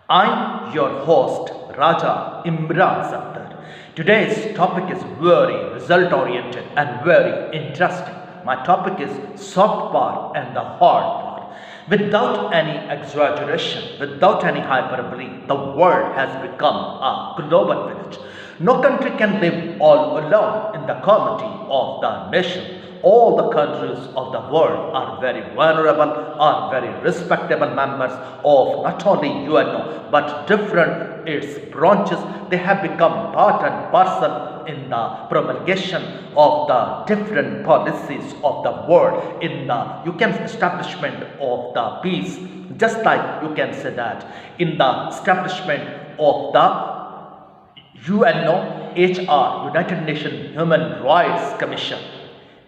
I'm your host, Raja Imran Safdar. Today's topic is very result oriented and very interesting. My topic is soft part and the hard part. Without any exaggeration, without any hyperbole, the world has become a global village. No country can live all alone in the comity of the nation. All the countries of the world are very vulnerable, are very respectable members of not only UNO but different its branches. They have become part and parcel in the promulgation of the different policies of the world, in the you can establishment of the peace, just like you can say that in the establishment of the UNOHR, United Nations Human Rights Commission,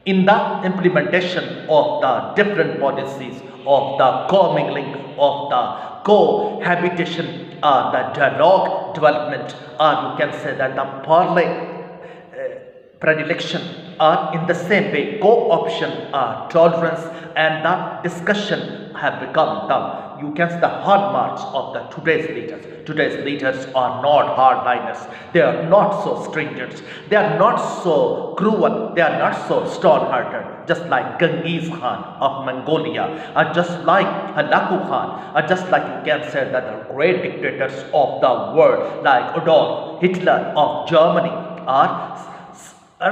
in the implementation of the different policies of the co-mingling, of the cohabitation, the dialogue development, or you can say that the parley predilection are in the same way co-option, tolerance and the discussion have become the you can see the hallmarks of the today's leaders. Today's leaders are not hardliners. They are not so stringent. They are not so cruel. They are not so stern-hearted. Just like Genghis Khan of Mongolia, or just like Halaku Khan, or just like you can say that the great dictators of the world, like Adolf Hitler of Germany, or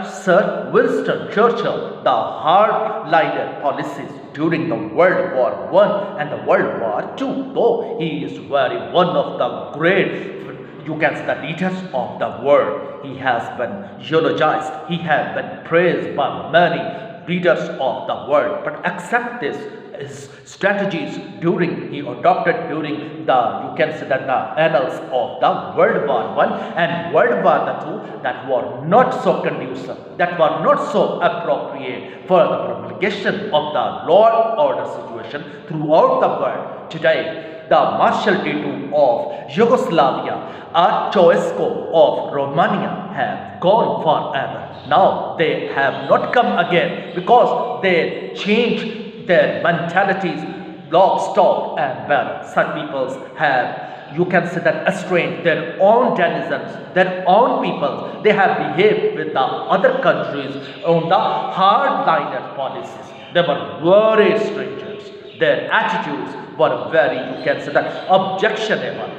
Sir Winston Churchill, the hardliner policies during the World War I and the World War II. Though he is very one of the great, you can say, the leaders of the world, he has been eulogized, he has been praised by many leaders of the world. But accept this, his strategies during he adopted during the you can say that the annals of the World War I and World War II, that were not so conducive, that were not so appropriate for the promulgation of the law and order situation throughout the world. Today, the martial tattoo of Yugoslavia or Ceausescu of Romania have gone forever. Now they have not come again because they changed their mentalities, lock, stock and barrel. Such peoples have, you can say that, estranged their own denizens, their own people. They have behaved with the other countries on the hardliner policies. They were very stringent. Their attitudes were very, you can say that, objectionable.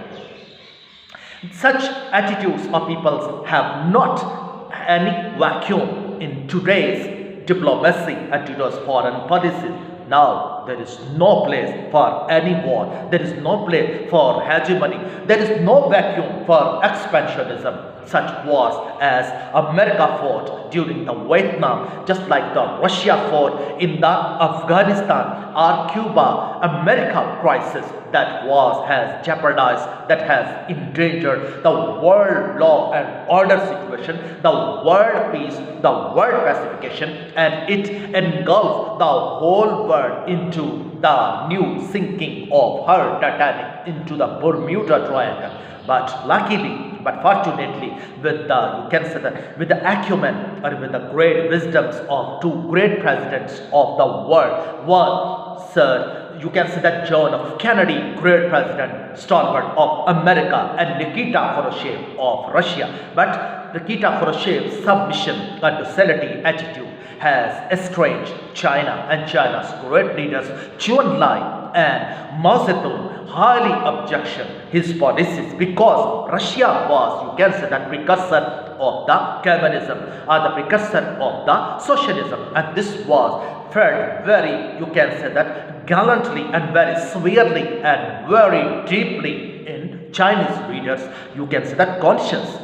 Such attitudes of peoples have not any vacuum in today's diplomacy and today's foreign policy. Now there is no place for any war, there is no place for hegemony, there is no vacuum for expansionism. Such wars as America fought during the Vietnam, just like the Russia fought in the Afghanistan or Cuba, America crisis, that was has jeopardized, that has endangered the world law and order situation, the world peace, the world pacification, and it engulfed the whole world into the new sinking of her Titanic into the Bermuda Triangle. But luckily, but fortunately, with the you can say that with the acumen or with the great wisdoms of two great presidents of the world, one Sir, you can say that John F. Kennedy, great president, stalwart of America, and Nikita Khrushchev of Russia. But Nikita Khrushchev's submission and docility attitude has estranged China, and China's great leaders Zhou Enlai and Mao Zedong highly objection his policies, because Russia was, you can say, that precursor of the communism or the precursor of the socialism, and this was felt very, you can say that, gallantly and very severely and very deeply in Chinese readers, you can say that, conscience.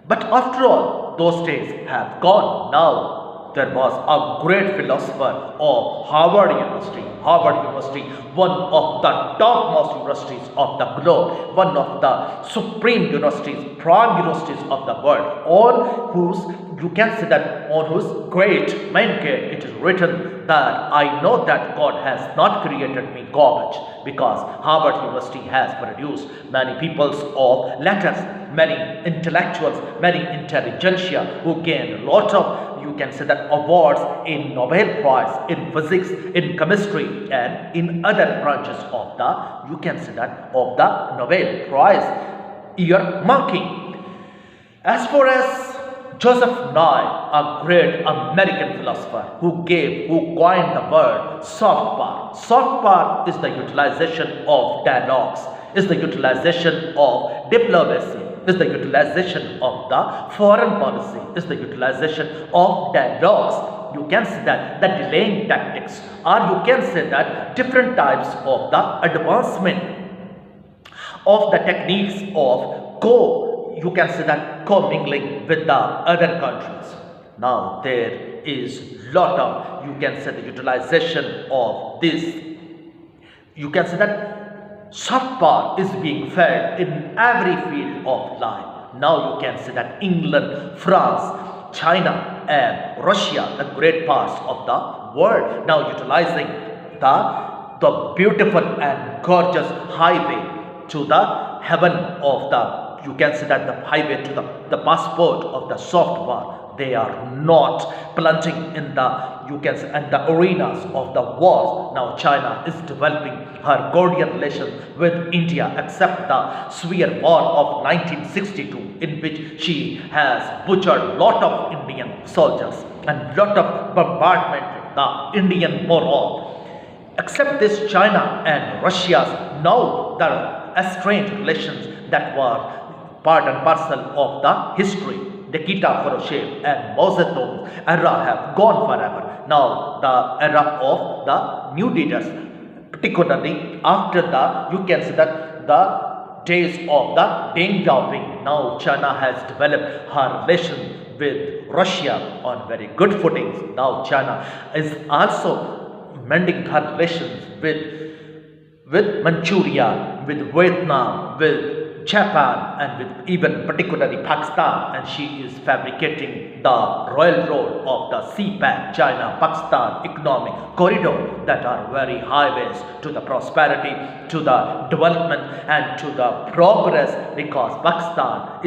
But after all, those days have gone. Now there was a great philosopher of Harvard University, one of the topmost universities of the globe, one of the supreme universities, prime universities of the world, on whose you can see that on whose great main gate it is written that I know that God has not created me garbage, because Harvard University has produced many peoples of letters, many intellectuals, many intelligentsia who gain a lot of, you can say that, awards in Nobel Prize, in physics, in chemistry, and in other branches of the, you can say that, of the Nobel Prize year marking. As far as Joseph Nye, a great American philosopher who coined the word soft power. Soft power is the utilization of dialogues, is the utilization of diplomacy, is the utilization of the foreign policy, is the utilization of dialogues. You can say that the delaying tactics, or you can say that different types of the advancement of the techniques of you can say that co-mingling with the other countries. Now there is lot of, you can say, the utilization of this. You can say that soft power is being felt in every field of life. Now you can say that England, France, China and Russia, the great parts of the world, now utilizing the beautiful and gorgeous highway to the heaven of the, you can say that, the highway to the passport of the soft power. They are not plunging in the, you can say, and the arenas of the wars. Now China is developing her Gordian relations with India, except the severe war of 1962, in which she has butchered a lot of Indian soldiers and lot of bombardment the Indian morale. Except this, China and Russia's now the estranged relations that were part and parcel of the history. Nikita Khrushchev and Mao Zedong era have gone forever. Now the era of the new leaders, particularly after the, you can say that, the days of the Deng Xiaoping. Now China has developed her relation with Russia on very good footings. Now China is also mending her relations with Manchuria, with Vietnam, with Japan, and with even particularly Pakistan, and she is fabricating the royal road of the CPAC, China-Pakistan economic corridor, that are very highways to the prosperity, to the development and to the progress, because Pakistan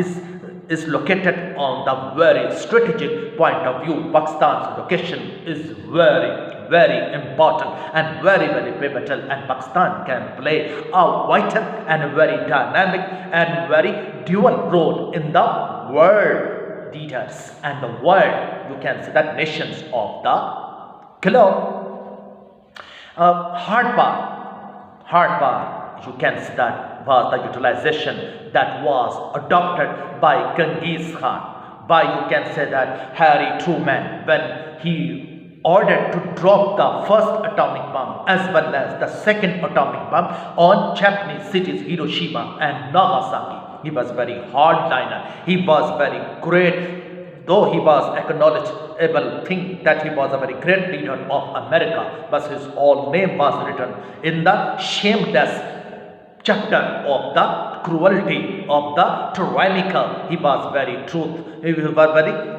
is located on the very strategic point of view. Pakistan's location is very important and very pivotal, and Pakistan can play a vital and very dynamic and very dual role in the world leaders and the world, you can say that, nations of the globe. Hard power, you can say that, was the utilization that was adopted by Genghis Khan, by, you can say that, Harry Truman, when he ordered to drop the first atomic bomb as well as the second atomic bomb on Japanese cities Hiroshima and Nagasaki. He was very hardliner. He was very great, though he was acknowledgeable thing that he was a very great leader of America, but his whole name was written in the shameless chapter of the cruelty of the tyrannical. He was very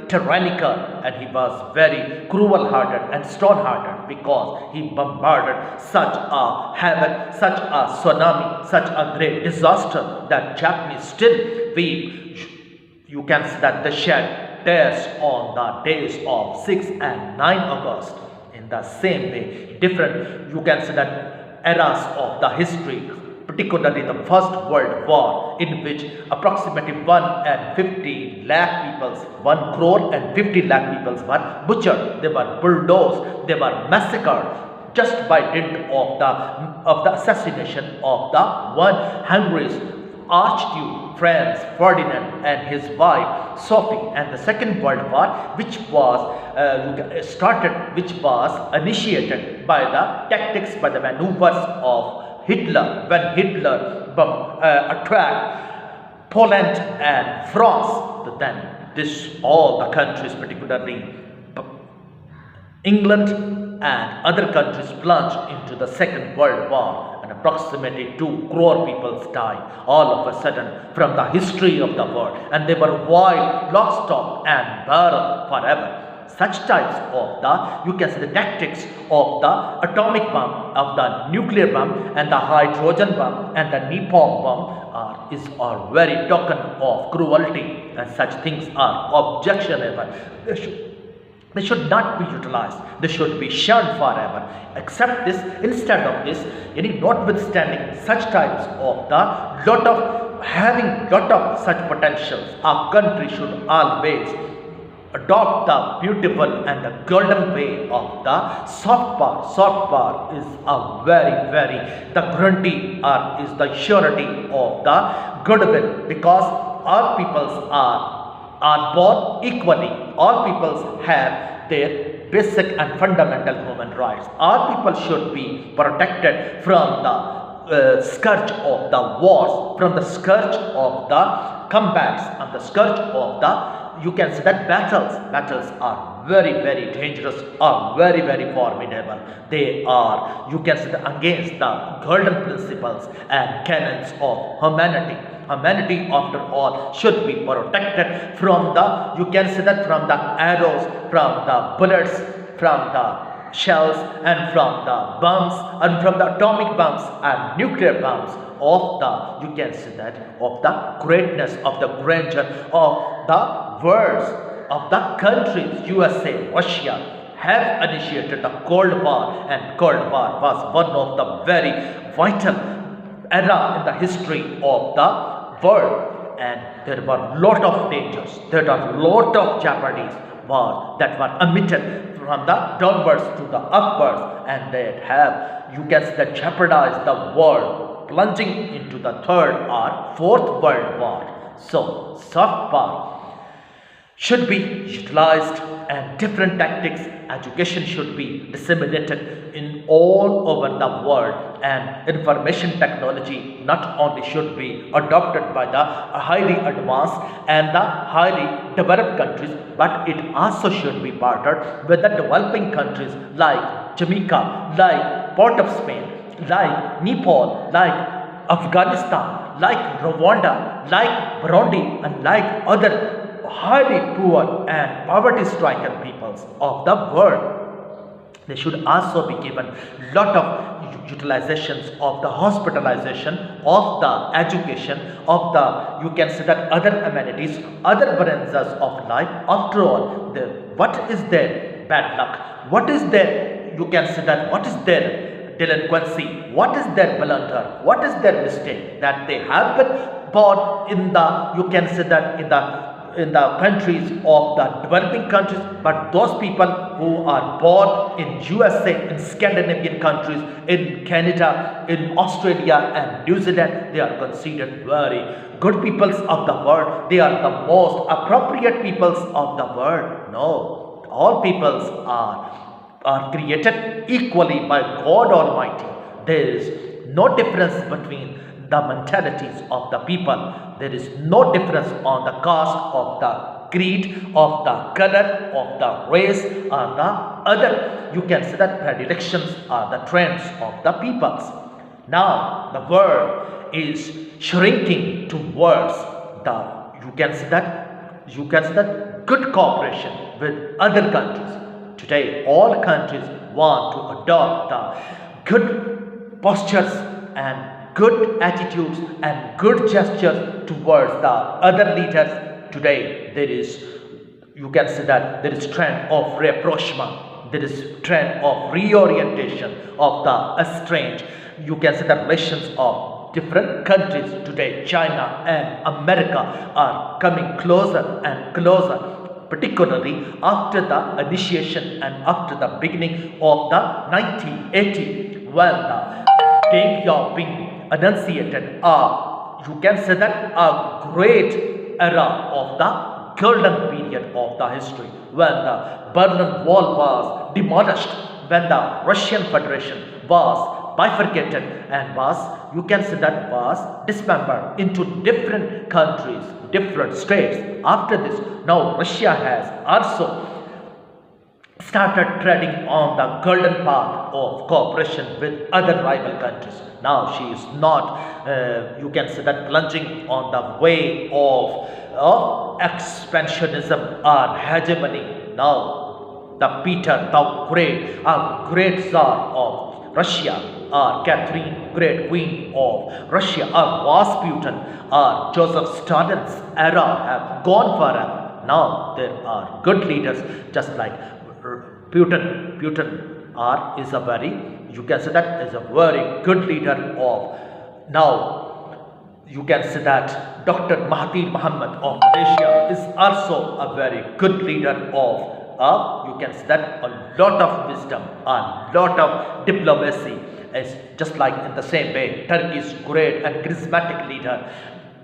tyrannical, and he was very cruel-hearted and stone-hearted, because he bombarded such a havoc, such a tsunami, such a great disaster that Japanese still weep. You can see that the shed tears on the days of 6 and 9 August. In the same way, different, you can see that, eras of the history, particularly the First World War, in which approximately 150 lakh peoples, 1 crore and 50 lakh peoples were butchered. They were bulldozed, they were massacred just by dint of the assassination of the one Hungary's Archduke Franz Ferdinand and his wife Sophie. And the Second World War, which was initiated by the tactics, by the maneuvers of Hitler, when Hitler attacked Poland and France. Then all the countries, particularly England and other countries, plunged into the Second World War, and approximately 2 crore people died all of a sudden from the history of the world, and they were wild, lock, stock, and barrel forever. Such types of the, you can say, the tactics of the atomic bomb, of the nuclear bomb, and the hydrogen bomb, and the napalm bomb are very token of cruelty, and such things are objectionable. They should not be utilized. They should be shunned forever. Except this, instead of this, notwithstanding such types of the having lot of such potentials, our country should always adopt the beautiful and the golden way of the soft power. Soft power is a very, the guarantee or is the surety of the goodwill, because all peoples are born equally. All peoples have their basic and fundamental human rights. All people should be protected from the scourge of the wars, from the scourge of the combats, and the scourge of the, you can say that battles are very dangerous, are very formidable. They are, you can say that, against the golden principles and canons of humanity. Humanity, after all, should be protected from the, you can say that, from the arrows, from the bullets, from the shells, and from the bombs, and from the atomic bombs and nuclear bombs of the, you can say that, of the greatness, of the grandeur of the worlds, of the countries. USA, Russia have initiated the Cold War, and Cold War was one of the very vital era in the history of the world, and there were lot of dangers, there are lot of jeopardies that were emitted from the downwards to the upwards, and that have, you can say, that jeopardized the world, plunging into the third or fourth world war. So soft power should be utilized, and different tactics, education should be disseminated in all over the world, and information technology not only should be adopted by the highly advanced and the highly developed countries, but it also should be bartered with the developing countries like Jamaica, like Port of Spain, like Nepal, like Afghanistan, like Rwanda, like Burundi, and like other highly poor and poverty-stricken peoples of the world. They should also be given lot of utilizations of the hospitalization, of the education, of the, you can say that, other amenities, other bonanzas of life. After all, what is their bad luck? What is their, you can say that, what is their delinquency? What is their blunder? What is their mistake? That they have been born in the, you can say that, in the countries of the developing countries, but those people who are born in USA, in Scandinavian countries, in Canada, in Australia and New Zealand, they are considered very good peoples of the world. They are the most appropriate peoples of the world. No, all peoples are created equally by God Almighty. There is no difference between the mentalities of the people. There is no difference on the caste, of the creed, of the color, of the race, or the other, you can say that, predilections or the trends of the peoples. Now the world is shrinking towards the, you can say that, good cooperation with other countries. Today all countries want to adopt the good postures and good attitudes and good gestures towards the other leaders. Today there is, you can say that, there is trend of rapprochement, there is trend of reorientation of the estranged, you can say, the relations of different countries. Today China and America are coming closer and closer, particularly after the initiation and after the beginning of the 1980, when the Deng Xiaoping enunciated you can say that, a great era of the golden period of the history, when the Berlin Wall was demolished, when the Russian Federation was bifurcated and was, you can say that, was dismembered into different countries, different states. After this, now Russia has also started treading on the golden path of cooperation with other rival countries. Now she is not, you can say that, plunging on the way of expansionism or hegemony. Now the Peter the Great, a great Tsar of Russia, or Catherine, great queen of Russia, or Rasputin, or Joseph Stalin's era have gone forever. Now there are good leaders just like Putin. Is a very, you can say that, is a very good leader of. Now you can say that Dr. Mahathir Mohamad of Malaysia is also a very good leader of, you can say that, a lot of wisdom, a lot of diplomacy. Is just like in the same way, Turkey's great and charismatic leader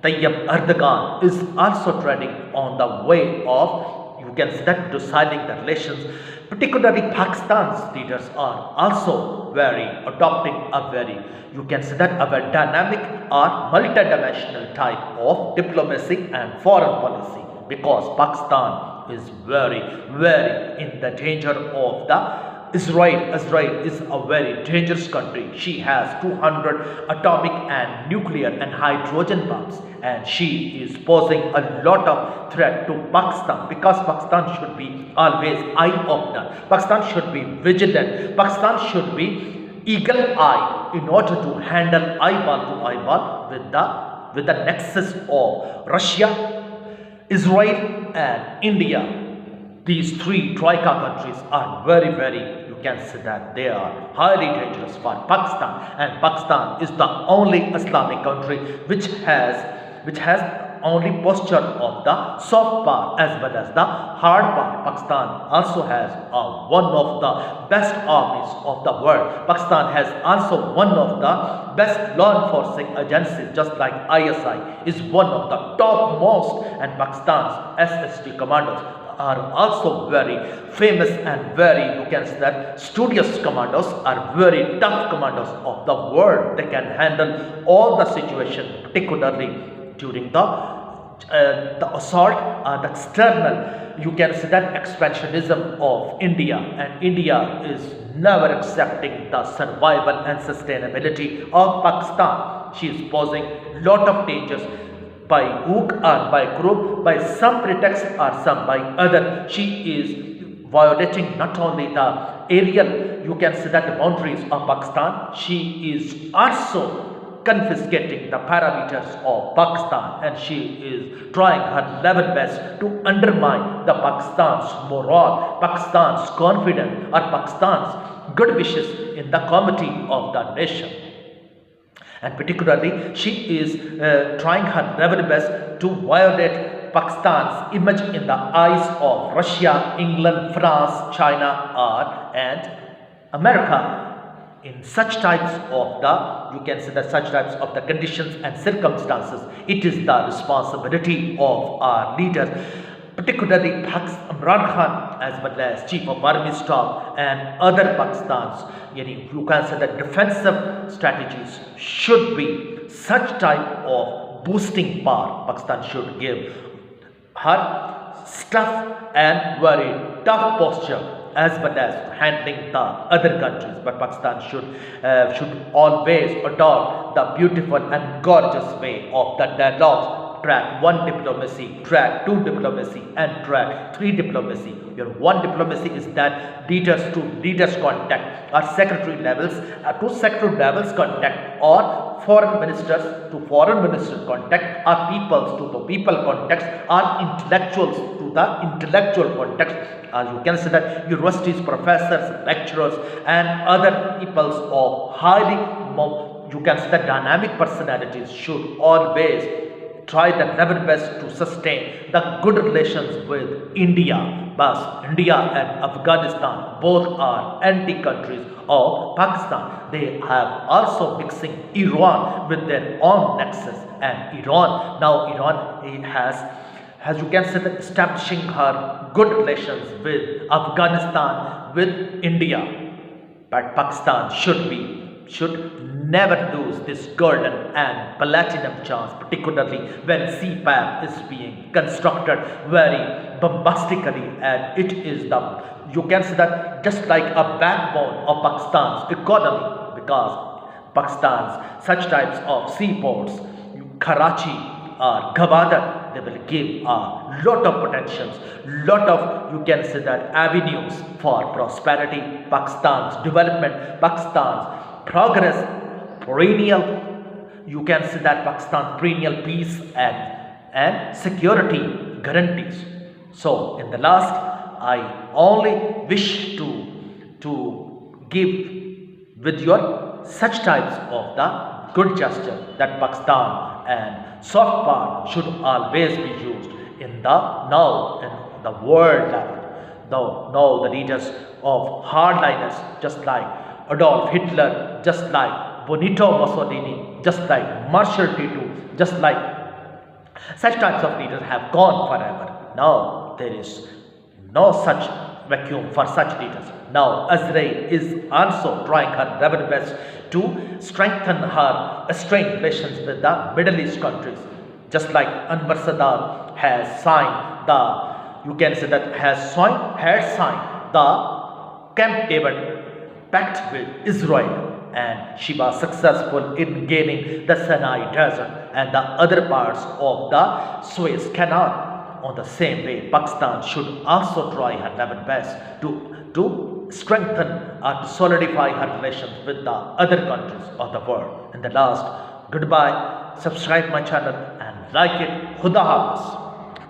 Tayyip Erdogan is also treading on the way of, you can say that, deciding the relations. Particularly Pakistan's leaders are also very adopting a very, you can say that, a very dynamic or multidimensional type of diplomacy and foreign policy, because Pakistan is very, very in the danger of the Israel. Israel is a very dangerous country. She has 200 atomic and nuclear and hydrogen bombs, and she is posing a lot of threat to Pakistan, because Pakistan should be always eye-opener. Pakistan should be vigilant. Pakistan should be eagle-eyed in order to handle eyeball to eyeball with the nexus of Russia, Israel and India. These three troika countries are very, very, you can say that, they are highly dangerous for Pakistan, and Pakistan is the only Islamic country which has only posture of the soft power as well as the hard power. Pakistan also has one of the best armies of the world. Pakistan has also one of the best law enforcing agencies, just like ISI is one of the topmost, and Pakistan's SSD commandos are also very famous and very, you can say that, studious commandos, are very tough commandos of the world. They can handle all the situation, particularly during the assault, the external, you can say that, expansionism of India, and India is never accepting the survival and sustainability of Pakistan. She is posing lot of dangers by hook or by crook, by some pretext or some by other. She is violating not only the aerial, you can say that, the boundaries of Pakistan. She is also confiscating the parameters of Pakistan, and she is trying her level best to undermine the Pakistan's morale, Pakistan's confidence, or Pakistan's good wishes in the comity of the nation. And particularly she is trying her level best to violate Pakistan's image in the eyes of Russia, England, France, China, and America. In such types of the, you can say that, such types of the conditions and circumstances, it is the responsibility of our leaders, particularly Imran Khan as well as Chief of Army Staff and other Pakistan's, you can say that, defensive strategies should be such type of boosting power. Pakistan should give her tough and very tough posture as well as handling the other countries, but Pakistan should always adopt the beautiful and gorgeous way of the dialogues. Track 1 diplomacy, track 2 diplomacy, and track 3 diplomacy. Your 1 diplomacy is that leaders to leaders contact, or secretary levels to secretary levels contact, or foreign ministers to foreign minister contact, or peoples to the people context, or intellectuals to the intellectual context. You can say that universities, professors, lecturers, and other peoples of highly, you can say that, dynamic personalities should always try their level best to sustain the good relations with India. But India and Afghanistan both are anti-countries of Pakistan. They have also mixing Iran with their own nexus, and Iran has, you can say that, establishing her good relations with Afghanistan, with India. But Pakistan should never lose this golden and platinum chance, particularly when CPAP is being constructed very bombastically, and it is the, you can say that, just like a backbone of Pakistan's economy, because Pakistan's such types of seaports, Karachi or Gwadar, they will give a lot of potentials, lot of, you can say that, avenues for prosperity, Pakistan's development, Pakistan's progress, perennial, you can say that, Pakistan perennial peace and security guarantees. So in the last, I only wish to give with your such types of the good gesture that Pakistan and soft power should always be used in the now in the world level. Though now the leaders of hardliners, just like Adolf Hitler, just like Benito Mussolini, just like Marshal Tito, just like such types of leaders have gone forever. Now there is no such vacuum for such leaders. Now Israel is also trying her level best to strengthen her strained relations with the Middle East countries. Just like Anwar Sadat has signed the, you can say that, had signed the Camp David pact with Israel, and she was successful in gaining the Sinai Desert and the other parts of the Suez Canal. On the same way, Pakistan should also try her level best to strengthen or to solidify her relations with the other countries of the world. In the last, goodbye, subscribe my channel and like it. Khuda Hafiz.